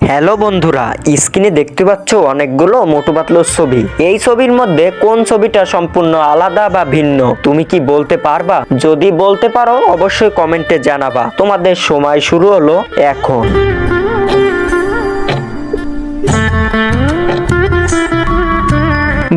Hello বন্ধুরা, স্ক্রিনে দেখতে পাচ্ছ অনেকগুলো মোটু পাতলুর ছবি। এই ছবির মধ্যে কোন ছবিটা সম্পূর্ণ আলাদা বা ভিন্ন তুমি কি বলতে পারবা? যদি বলতে পারো অবশ্যই কমেন্টে জানাবা। তোমাদের সময় শুরু হলো এখন।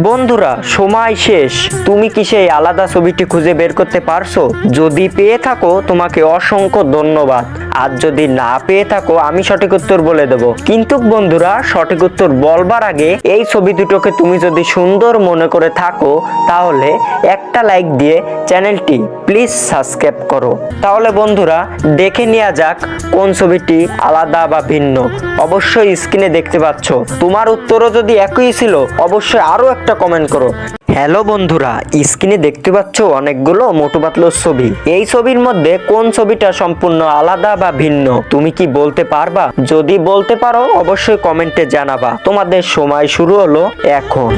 বন্ধুরা, সময় শেষ। তুমি কি সেই আলাদা ছবিটি খুঁজে বের করতে পারছো? যদি পেয়ে থাকো তোমাকে অসংখ্য ধন্যবাদ। আর যদি না পেয়ে থাকো আমি সঠিক উত্তর বলে দেব। কিন্তু বন্ধুরা, সঠিক উত্তর বলবার আগে এই ছবি দুটোকে তুমি যদি সুন্দর মনে করে থাকো তাহলে একটা লাইক দিয়ে চ্যানেলটি প্লিজ সাবস্ক্রাইব করো। তাহলে বন্ধুরা, দেখে নেওয়া যাক কোন ছবিটি আলাদা বা ভিন্ন। অবশ্যই স্ক্রিনে দেখতে পাচ্ছ। তোমার উত্তরও যদি একই ছিল অবশ্যই আরো একটা কমেন্ট করো। হ্যালো বন্ধুরা, স্ক্রিনে দেখতে পাচ্ছ অনেকগুলো মোটু পাতলুর ছবি। এই ছবির মধ্যে কোন ছবিটা সম্পূর্ণ আলাদা বা ভিন্ন তুমি কি বলতে পারবা? যদি বলতে পারো অবশ্যই কমেন্টে জানাবা। তোমাদের সময় শুরু হলো এখন।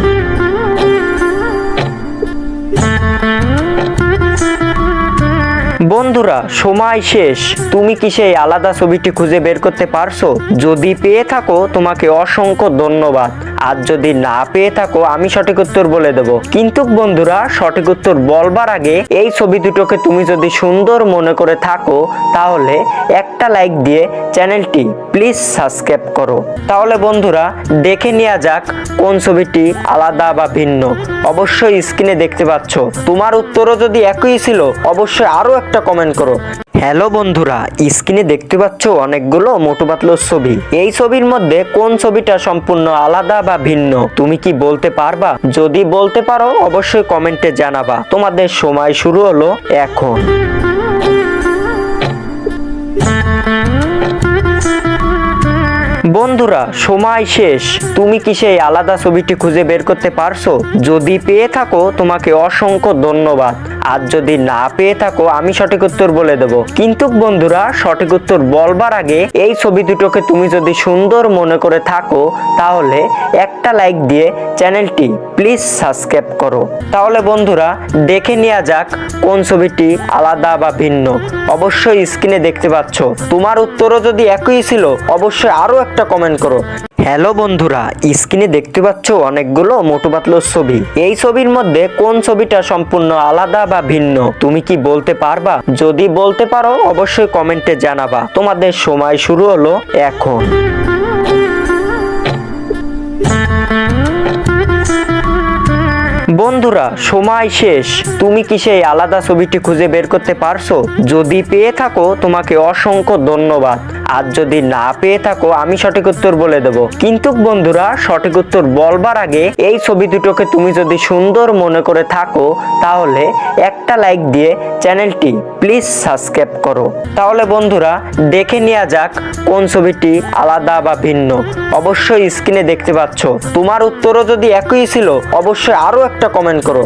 বন্ধুরা, সময় শেষ। তুমি কি সেই আলাদা ছবিটি খুঁজে বের করতে পারছো? যদি পেয়ে থাকো তোমাকে অসংখ্য ধন্যবাদ। আর যদি না পেয়ে থাকো আমি সঠিক উত্তর বলে দেব। কিন্তু বন্ধুরা, সঠিক উত্তর বলবার আগে এই ছবি দুটোকে তুমি যদি সুন্দর মনে করে থাকো তাহলে একটা লাইক দিয়ে চ্যানেলটি প্লিজ সাবস্ক্রাইব করো। তাহলে বন্ধুরা, দেখে নেওয়া যাক কোন ছবিটি আলাদা বা ভিন্ন। অবশ্যই স্ক্রিনে দেখতে পাচ্ছ। তোমার উত্তরও যদি একই ছিল অবশ্যই আরো একটা কমেন্ট করো। হ্যালো বন্ধুরা, স্ক্রিনে দেখতে পাচ্ছ অনেকগুলো মোটু পাতলুর ছবি। এই ছবির মধ্যে কোন ছবিটা সম্পূর্ণ আলাদা বা ভিন্ন তুমি কি বলতে পারবা? যদি বলতে পারো অবশ্যই কমেন্টে জানাবা। তোমাদের সময় শুরু হলো এখন। বন্ধুরা, সময় শেষ। তুমি কি সেই আলাদা ছবিটি খুঁজে বের করতে পারছো? যদি পেয়ে থাকো তোমাকে অসংখ্য ধন্যবাদ। আর যদি না পেয়ে থাকো আমি সঠিক উত্তর বলে দেব। কিন্তু বন্ধুরা, সঠিক উত্তর বলবার আগে এই ছবি দুটোকে তুমি যদি সুন্দর মনে করে থাকো তাহলে একটা লাইক দিয়ে চ্যানেলটি প্লিজ সাবস্ক্রাইব করো। তাহলে বন্ধুরা, দেখে নেওয়া যাক কোন ছবিটি আলাদা বা ভিন্ন। অবশ্যই স্ক্রিনে দেখতে পাচ্ছ। তোমার উত্তরও যদি একই ছিল অবশ্যই আরো একটা কমেন্ট করো। হ্যালো বন্ধুরা, স্ক্রিনে দেখতে পাচ্ছ অনেকগুলো মোটু পাতলুর ছবি। এই ছবির মধ্যে কোন ছবিটা সম্পূর্ণ আলাদা বা ভিন্ন তুমি কি বলতে পারবা? যদি বলতে পারো অবশ্যই কমেন্টে জানাবা। তোমাদের সময় শুরু হলো এখন। বন্ধুরা, সময় শেষ। তুমি কি সেই আলাদা ছবিটি খুঁজে বের করতে পারছো? যদি পেয়ে থাকো তোমাকে অসংখ্য ধন্যবাদ। আর যদি না পেয়ে থাকো আমি সঠিক উত্তর বলে দেব। কিন্তু বন্ধুরা, সঠিক উত্তর বলবার আগে এই ছবি দুটোকে তুমি যদি সুন্দর মনে করে থাকো তাহলে একটা লাইক দিয়ে চ্যানেলটি প্লিজ সাবস্ক্রাইব করো। তাহলে বন্ধুরা, দেখে নেওয়া যাক কোন ছবিটি আলাদা বা ভিন্ন। অবশ্যই স্ক্রিনে দেখতে পাচ্ছ। তোমার উত্তরও যদি একই ছিল অবশ্যই আরো একটা কমেন্ট করো।